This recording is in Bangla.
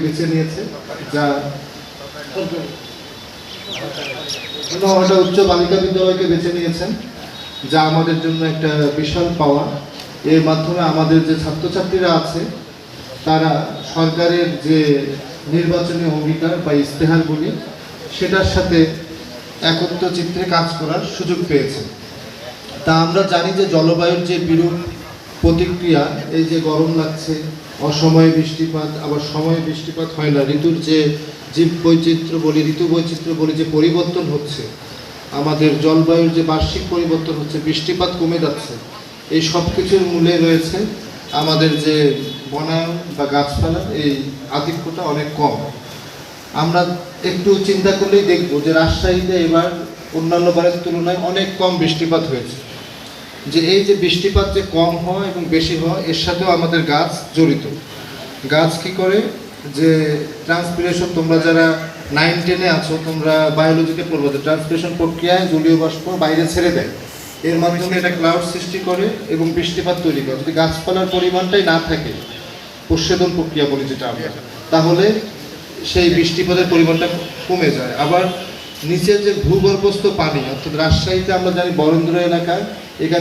বেছে নিয়েছে, যা নওহাটা উচ্চ বালিকা বিদ্যালয়কে বেছে নিয়েছেন, যা আমাদের জন্য একটা বিশাল পাওয়া। এর মাধ্যমে আমাদের যে ছাত্রছাত্রীরা আছে তারা সরকারের যে নির্বাচনী অঙ্গীকার বা ইশতেহারগুলি সেটার সাথে একত্র চিত্রে কাজ করার সুযোগ পেয়েছে। তা আমরা জানি যে জলবায়ুর যে বিরূপ প্রতিক্রিয়া, এই যে গরম লাগছে, অসময়ে বৃষ্টিপাত, আবার সময়ে বৃষ্টিপাত হয় না, ঋতুর যে জীব বৈচিত্র্য বলি, ঋতু বৈচিত্র্য বলি, যে পরিবর্তন হচ্ছে, আমাদের জলবায়ুর যে বার্ষিক পরিবর্তন হচ্ছে, বৃষ্টিপাত কমে যাচ্ছে, এই সব কিছুর মূলে রয়েছে আমাদের যে বনায়ন বা গাছপালার এই আধিক্যটা অনেক কম। আমরা একটু চিন্তা করলেই দেখব যে রাজশাহীতে এবার অন্যান্য বারের তুলনায় অনেক কম বৃষ্টিপাত হয়েছে। যে এই যে বৃষ্টিপাত যে কম হওয়া এবং বেশি হওয়া, এর সাথেও আমাদের গাছ জড়িত। গাছ কি করে যে ট্রান্সপিরেশন, তোমরা যারা 9-10-এ আছো, তোমরা বায়োলজিতে পড়বো যে ট্রান্সপিরেশন প্রক্রিয়ায় জলীয় বাষ্প বাইরে ছেড়ে দেয়, এর মাধ্যমে এটা ক্লাউড সৃষ্টি করে এবং বৃষ্টিপাত তৈরি করে। যদি গাছপালার পরিমাণটাই না থাকে, প্রচ্ছেদন প্রক্রিয়া বলি যেটা আমরা, তাহলে সেই বৃষ্টিপাতের পরিমাণটা কমে যায়। আবার নিচের যে ভূগর্ভস্থ পানি, অর্থাৎ রাজশাহীতে আমরা জানি বরেন্দ্র এলাকায়, এখানে